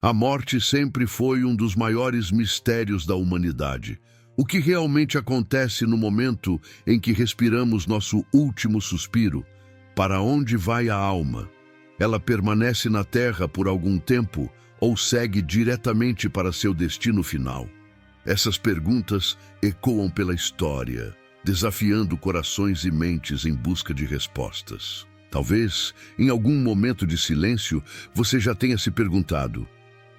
A morte sempre foi um dos maiores mistérios da humanidade. O que realmente acontece no momento em que respiramos nosso último suspiro? Para onde vai a alma? Ela permanece na terra por algum tempo ou segue diretamente para seu destino final? Essas perguntas ecoam pela história, desafiando corações e mentes em busca de respostas. Talvez, em algum momento de silêncio, você já tenha se perguntado: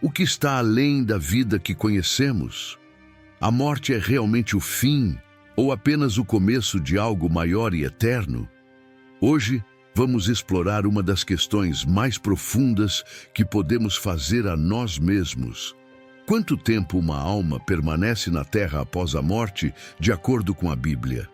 o que está além da vida que conhecemos? A morte é realmente o fim ou apenas o começo de algo maior e eterno? Hoje, vamos explorar uma das questões mais profundas que podemos fazer a nós mesmos. Quanto tempo uma alma permanece na terra após a morte, de acordo com a Bíblia?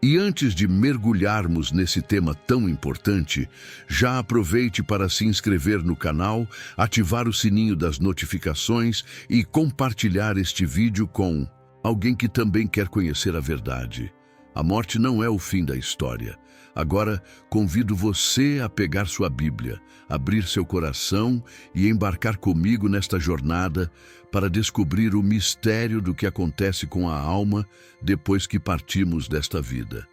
E antes de mergulharmos nesse tema tão importante, já aproveite para se inscrever no canal, ativar o sininho das notificações e compartilhar este vídeo com alguém que também quer conhecer a verdade. A morte não é o fim da história. Agora, convido você a pegar sua Bíblia, abrir seu coração e embarcar comigo nesta jornada para descobrir o mistério do que acontece com a alma depois que partimos desta vida.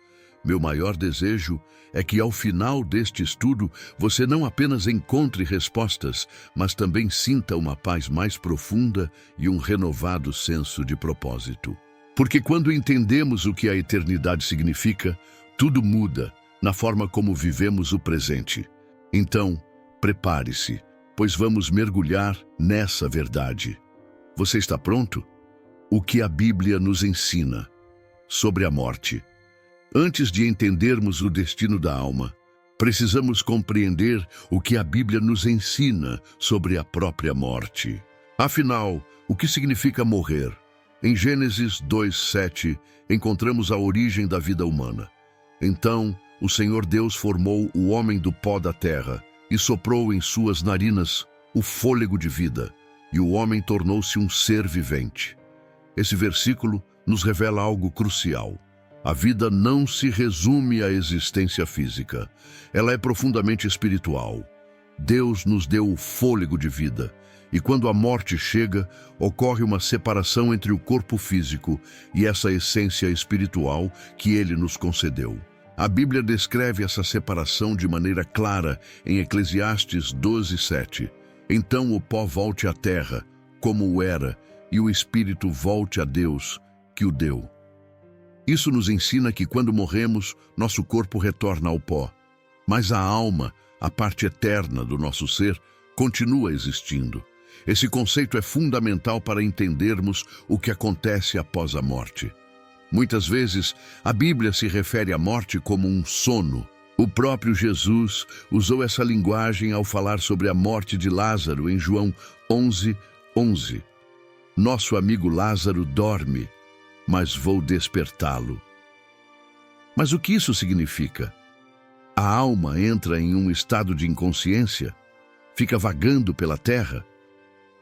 Meu maior desejo é que ao final deste estudo você não apenas encontre respostas, mas também sinta uma paz mais profunda e um renovado senso de propósito. Porque quando entendemos o que a eternidade significa, tudo muda na forma como vivemos o presente. Então, prepare-se, pois vamos mergulhar nessa verdade. Você está pronto? O que a Bíblia nos ensina sobre a morte? Antes de entendermos o destino da alma, precisamos compreender o que a Bíblia nos ensina sobre a própria morte. Afinal, o que significa morrer? Em Gênesis 2:7, encontramos a origem da vida humana. Então, o Senhor Deus formou o homem do pó da terra e soprou em suas narinas o fôlego de vida, e o homem tornou-se um ser vivente. Esse versículo nos revela algo crucial. A vida não se resume à existência física. Ela é profundamente espiritual. Deus nos deu o fôlego de vida, e quando a morte chega, ocorre uma separação entre o corpo físico e essa essência espiritual que Ele nos concedeu. A Bíblia descreve essa separação de maneira clara em Eclesiastes 12:7. Então o pó volte à terra, como o era, e o espírito volte a Deus, que o deu. Isso nos ensina que quando morremos, nosso corpo retorna ao pó. Mas a alma, a parte eterna do nosso ser, continua existindo. Esse conceito é fundamental para entendermos o que acontece após a morte. Muitas vezes, a Bíblia se refere à morte como um sono. O próprio Jesus usou essa linguagem ao falar sobre a morte de Lázaro em João 11:11. Nosso amigo Lázaro dorme, mas vou despertá-lo. Mas o que isso significa? A alma entra em um estado de inconsciência? Fica vagando pela terra?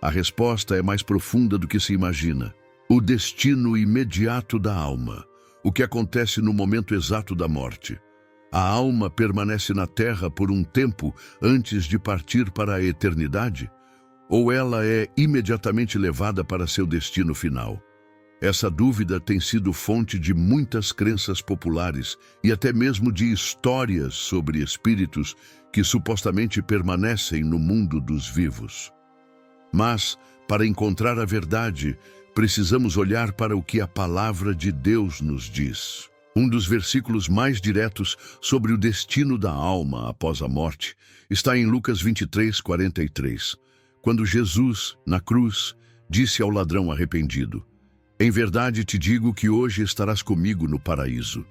A resposta é mais profunda do que se imagina. O destino imediato da alma, o que acontece no momento exato da morte. A alma permanece na terra por um tempo antes de partir para a eternidade? Ou ela é imediatamente levada para seu destino final? Essa dúvida tem sido fonte de muitas crenças populares e até mesmo de histórias sobre espíritos que supostamente permanecem no mundo dos vivos. Mas, para encontrar a verdade, precisamos olhar para o que a palavra de Deus nos diz. Um dos versículos mais diretos sobre o destino da alma após a morte está em Lucas 23:43, quando Jesus, na cruz, disse ao ladrão arrependido: "Em verdade te digo que hoje estarás comigo no paraíso."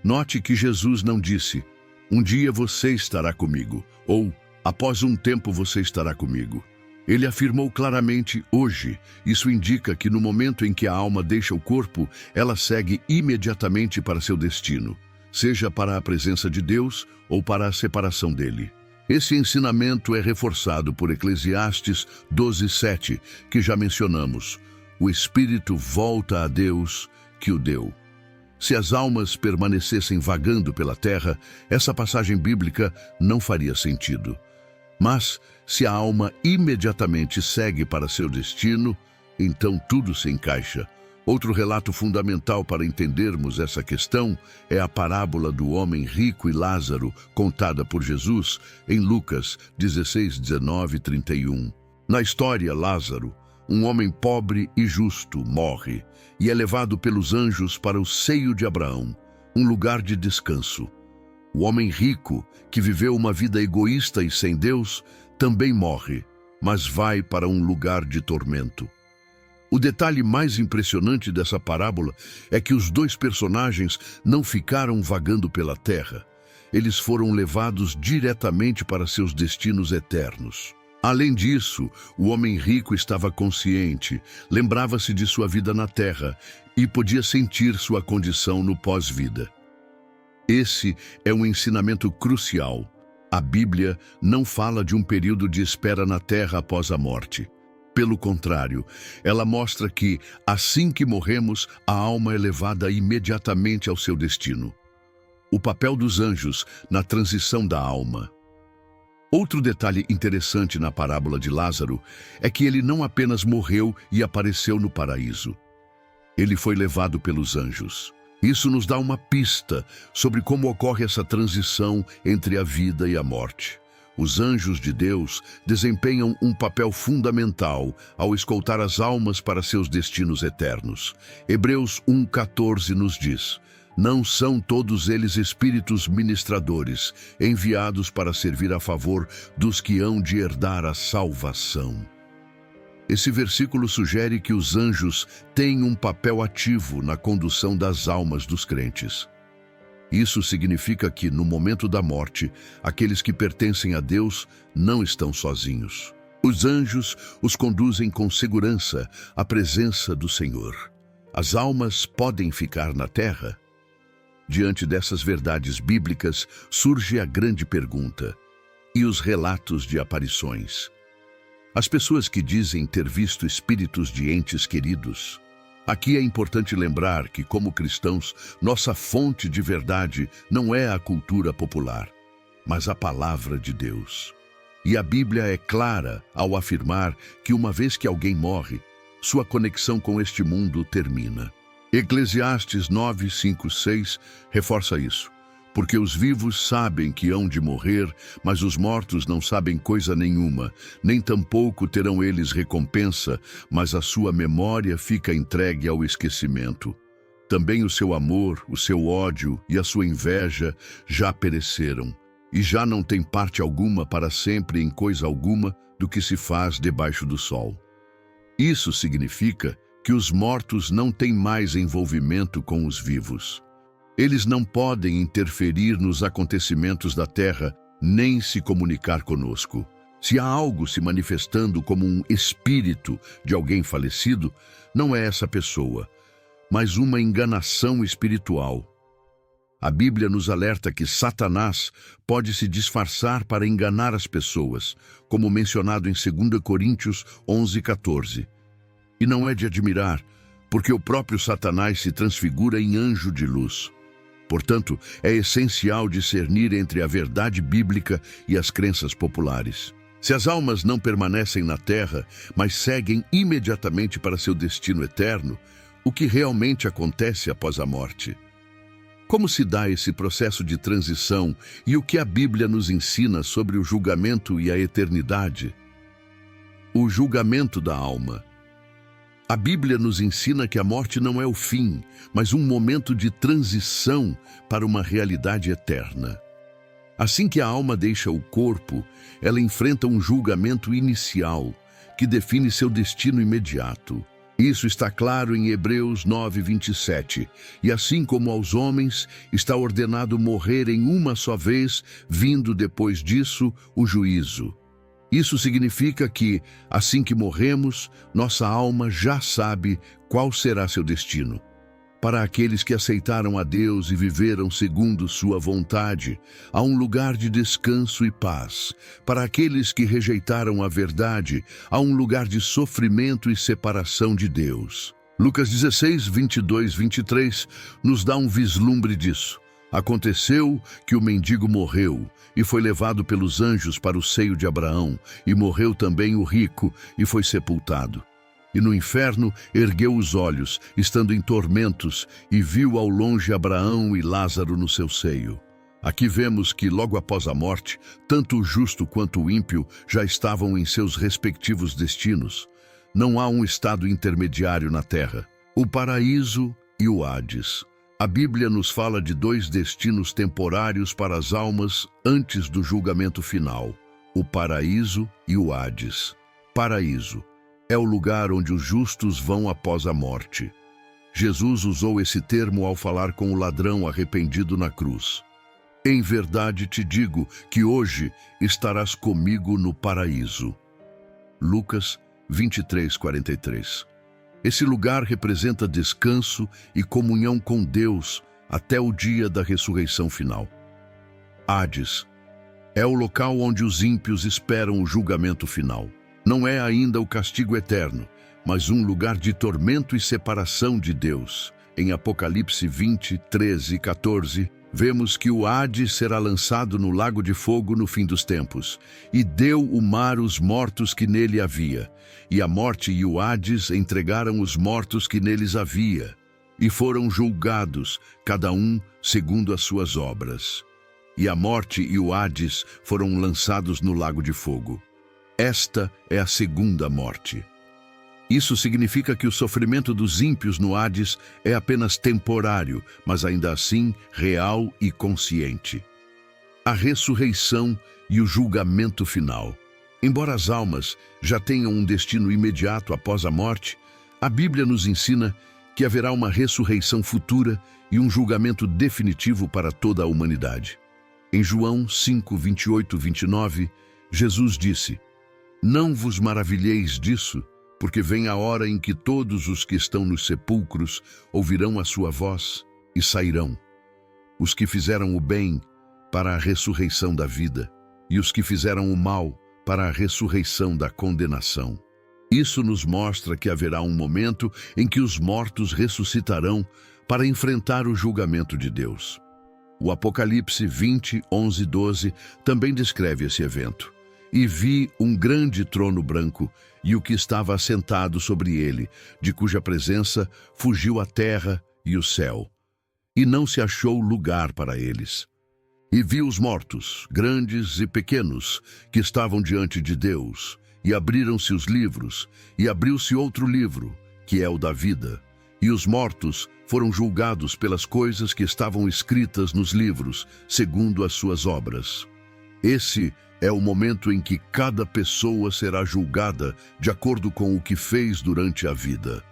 Note que Jesus não disse: "Um dia você estará comigo", ou "Após um tempo você estará comigo." Ele afirmou claramente hoje. Isso indica que no momento em que a alma deixa o corpo, ela segue imediatamente para seu destino, seja para a presença de Deus ou para a separação dele. Esse ensinamento é reforçado por Eclesiastes 12:7, que já mencionamos. O espírito volta a Deus, que o deu. Se as almas permanecessem vagando pela terra, essa passagem bíblica não faria sentido. Mas, se a alma imediatamente segue para seu destino, então tudo se encaixa. Outro relato fundamental para entendermos essa questão é a parábola do homem rico e Lázaro, contada por Jesus em Lucas 16, 19 e 31. Na história, Lázaro, um homem pobre e justo, morre e é levado pelos anjos para o seio de Abraão, um lugar de descanso. O homem rico, que viveu uma vida egoísta e sem Deus, também morre, mas vai para um lugar de tormento. O detalhe mais impressionante dessa parábola é que os dois personagens não ficaram vagando pela terra. Eles foram levados diretamente para seus destinos eternos. Além disso, o homem rico estava consciente, lembrava-se de sua vida na terra e podia sentir sua condição no pós-vida. Esse é um ensinamento crucial. A Bíblia não fala de um período de espera na terra após a morte. Pelo contrário, ela mostra que, assim que morremos, a alma é levada imediatamente ao seu destino. O papel dos anjos na transição da alma. Outro detalhe interessante na parábola de Lázaro é que ele não apenas morreu e apareceu no paraíso. Ele foi levado pelos anjos. Isso nos dá uma pista sobre como ocorre essa transição entre a vida e a morte. Os anjos de Deus desempenham um papel fundamental ao escoltar as almas para seus destinos eternos. Hebreus 1,14 nos diz: não são todos eles espíritos ministradores, enviados para servir a favor dos que hão de herdar a salvação. Esse versículo sugere que os anjos têm um papel ativo na condução das almas dos crentes. Isso significa que, no momento da morte, aqueles que pertencem a Deus não estão sozinhos. Os anjos os conduzem com segurança à presença do Senhor. As almas podem ficar na terra? Diante dessas verdades bíblicas, surge a grande pergunta: e os relatos de aparições? As pessoas que dizem ter visto espíritos de entes queridos. Aqui é importante lembrar que, como cristãos, nossa fonte de verdade não é a cultura popular, mas a palavra de Deus. E a Bíblia é clara ao afirmar que, uma vez que alguém morre, sua conexão com este mundo termina. Eclesiastes 9, 5, 6 reforça isso. Porque os vivos sabem que hão de morrer, mas os mortos não sabem coisa nenhuma, nem tampouco terão eles recompensa, mas a sua memória fica entregue ao esquecimento. Também o seu amor, o seu ódio e a sua inveja já pereceram, e já não tem parte alguma para sempre em coisa alguma do que se faz debaixo do sol. Isso significa que os mortos não têm mais envolvimento com os vivos. Eles não podem interferir nos acontecimentos da terra, nem se comunicar conosco. Se há algo se manifestando como um espírito de alguém falecido, não é essa pessoa, mas uma enganação espiritual. A Bíblia nos alerta que Satanás pode se disfarçar para enganar as pessoas, como mencionado em 2 Coríntios 11, 14. E não é de admirar, porque o próprio Satanás se transfigura em anjo de luz. Portanto, é essencial discernir entre a verdade bíblica e as crenças populares. Se as almas não permanecem na terra, mas seguem imediatamente para seu destino eterno, o que realmente acontece após a morte? Como se dá esse processo de transição e o que a Bíblia nos ensina sobre o julgamento e a eternidade? O julgamento da alma. A Bíblia nos ensina que a morte não é o fim, mas um momento de transição para uma realidade eterna. Assim que a alma deixa o corpo, ela enfrenta um julgamento inicial, que define seu destino imediato. Isso está claro em Hebreus 9, 27. E assim como aos homens está ordenado morrer em uma só vez, vindo depois disso o juízo. Isso significa que, assim que morremos, nossa alma já sabe qual será seu destino. Para aqueles que aceitaram a Deus e viveram segundo sua vontade, há um lugar de descanso e paz. Para aqueles que rejeitaram a verdade, há um lugar de sofrimento e separação de Deus. Lucas 16, 22, 23 nos dá um vislumbre disso. Aconteceu que o mendigo morreu e foi levado pelos anjos para o seio de Abraão, e morreu também o rico e foi sepultado. E no inferno ergueu os olhos, estando em tormentos, e viu ao longe Abraão e Lázaro no seu seio. Aqui vemos que, logo após a morte, tanto o justo quanto o ímpio já estavam em seus respectivos destinos. Não há um estado intermediário na terra: o paraíso e o Hades. A Bíblia nos fala de dois destinos temporários para as almas antes do julgamento final: o paraíso e o Hades. Paraíso é o lugar onde os justos vão após a morte. Jesus usou esse termo ao falar com o ladrão arrependido na cruz. Em verdade te digo que hoje estarás comigo no paraíso. Lucas 23:43. Esse lugar representa descanso e comunhão com Deus até o dia da ressurreição final. Hades é o local onde os ímpios esperam o julgamento final. Não é ainda o castigo eterno, mas um lugar de tormento e separação de Deus. Em Apocalipse 20, 13 e 14, vemos que o Hades será lançado no lago de fogo no fim dos tempos, e deu o mar os mortos que nele havia, e a morte e o Hades entregaram os mortos que neles havia, e foram julgados, cada um segundo as suas obras. E a morte e o Hades foram lançados no lago de fogo. Esta é a segunda morte. Isso significa que o sofrimento dos ímpios no Hades é apenas temporário, mas ainda assim real e consciente. A ressurreição e o julgamento final. Embora as almas já tenham um destino imediato após a morte, a Bíblia nos ensina que haverá uma ressurreição futura e um julgamento definitivo para toda a humanidade. Em João 5, 28 e 29, Jesus disse: "Não vos maravilheis disso, porque vem a hora em que todos os que estão nos sepulcros ouvirão a sua voz e sairão. Os que fizeram o bem para a ressurreição da vida, e os que fizeram o mal para a ressurreição da condenação." Isso nos mostra que haverá um momento em que os mortos ressuscitarão para enfrentar o julgamento de Deus. O Apocalipse 20, 11 e 12 também descreve esse evento. "E vi um grande trono branco, e o que estava assentado sobre ele, de cuja presença fugiu a terra e o céu, e não se achou lugar para eles. E vi os mortos, grandes e pequenos, que estavam diante de Deus, e abriram-se os livros, e abriu-se outro livro, que é o da vida. E os mortos foram julgados pelas coisas que estavam escritas nos livros, segundo as suas obras. Esse é o momento em que cada pessoa será julgada de acordo com o que fez durante a vida.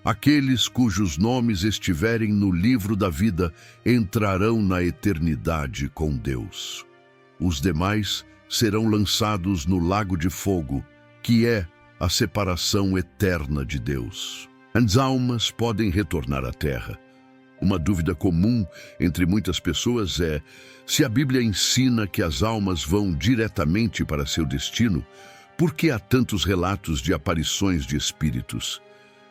Aqueles cujos nomes estiverem no livro da vida entrarão na eternidade com Deus. Os demais serão lançados no lago de fogo, que é a separação eterna de Deus. As almas podem retornar à terra. Uma dúvida comum entre muitas pessoas é: se a Bíblia ensina que as almas vão diretamente para seu destino, por que há tantos relatos de aparições de espíritos?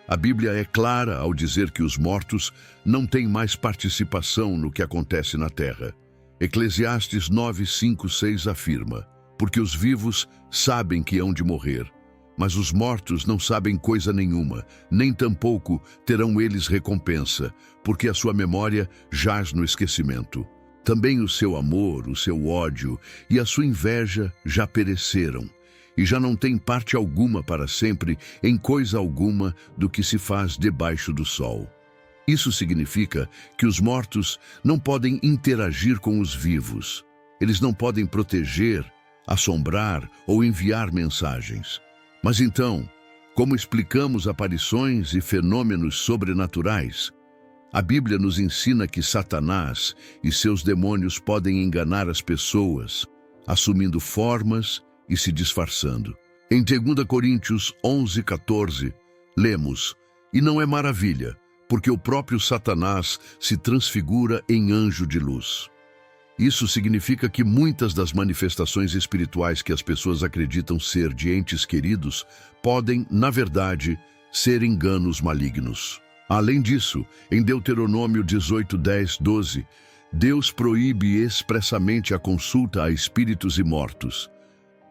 A Bíblia é clara ao dizer que os mortos não têm mais participação no que acontece na terra. Eclesiastes 9, 5, 6 afirma: "Porque os vivos sabem que hão de morrer, mas os mortos não sabem coisa nenhuma, nem tampouco terão eles recompensa, porque a sua memória jaz no esquecimento. Também o seu amor, o seu ódio e a sua inveja já pereceram, e já não tem parte alguma para sempre em coisa alguma do que se faz debaixo do sol." Isso significa que os mortos não podem interagir com os vivos. Eles não podem proteger, assombrar ou enviar mensagens. Mas então, como explicamos aparições e fenômenos sobrenaturais? A Bíblia nos ensina que Satanás e seus demônios podem enganar as pessoas, assumindo formas e se disfarçando. Em 2 Coríntios 11, 14, lemos: "E não é maravilha, porque o próprio Satanás se transfigura em anjo de luz." Isso significa que muitas das manifestações espirituais que as pessoas acreditam ser de entes queridos podem, na verdade, ser enganos malignos. Além disso, em Deuteronômio 18, 10, 12, Deus proíbe expressamente a consulta a espíritos imortos.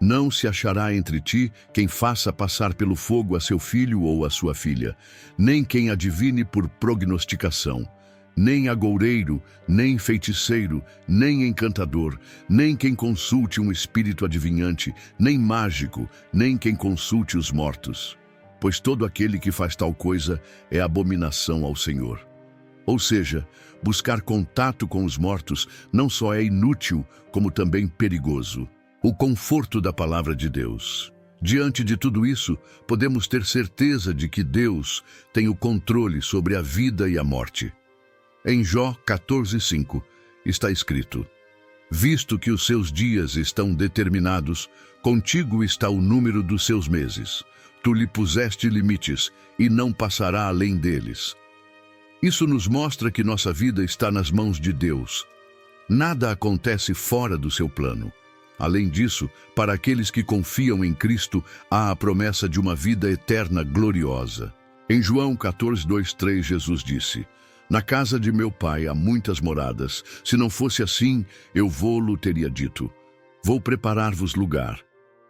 Não se achará entre ti quem faça passar pelo fogo a seu filho ou a sua filha, nem quem adivine por prognosticação, nem agoureiro, nem feiticeiro, nem encantador, nem quem consulte um espírito adivinhante, nem mágico, nem quem consulte os mortos. Pois todo aquele que faz tal coisa é abominação ao Senhor. Ou seja, buscar contato com os mortos não só é inútil, como também perigoso. O conforto da palavra de Deus. Diante de tudo isso, podemos ter certeza de que Deus tem o controle sobre a vida e a morte. Em Jó 14:5 está escrito: visto que os seus dias estão determinados, contigo está o número dos seus meses. Tu lhe puseste limites e não passará além deles. Isso nos mostra que nossa vida está nas mãos de Deus. Nada acontece fora do seu plano. Além disso, para aqueles que confiam em Cristo, há a promessa de uma vida eterna gloriosa. Em João 14:2-3, Jesus disse: na casa de meu pai há muitas moradas. Se não fosse assim, eu vou-lo teria dito. Vou preparar-vos lugar.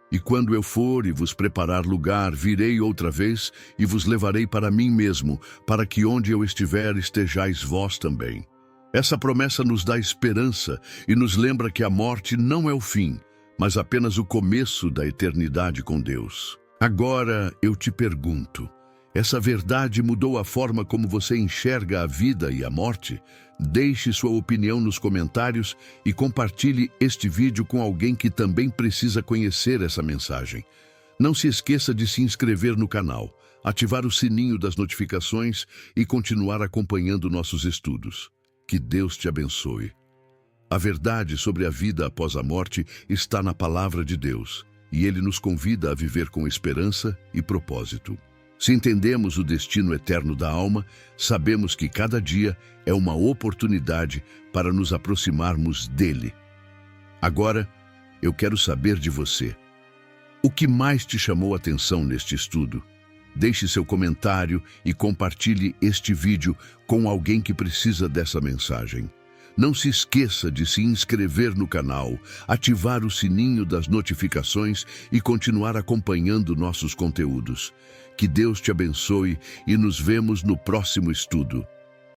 E quando eu for e vos preparar lugar, virei outra vez e vos levarei para mim mesmo, para que onde eu estiver estejais vós também. Essa promessa nos dá esperança e nos lembra que a morte não é o fim, mas apenas o começo da eternidade com Deus. Agora eu te pergunto, essa verdade mudou a forma como você enxerga a vida e a morte? Deixe sua opinião nos comentários e compartilhe este vídeo com alguém que também precisa conhecer essa mensagem. Não se esqueça de se inscrever no canal, ativar o sininho das notificações e continuar acompanhando nossos estudos. Que Deus te abençoe. A verdade sobre a vida após a morte está na palavra de Deus, e Ele nos convida a viver com esperança e propósito. Se entendemos o destino eterno da alma, sabemos que cada dia é uma oportunidade para nos aproximarmos dele. Agora, eu quero saber de você. O que mais te chamou a atenção neste estudo? Deixe seu comentário e compartilhe este vídeo com alguém que precisa dessa mensagem. Não se esqueça de se inscrever no canal, ativar o sininho das notificações e continuar acompanhando nossos conteúdos. Que Deus te abençoe e nos vemos no próximo estudo.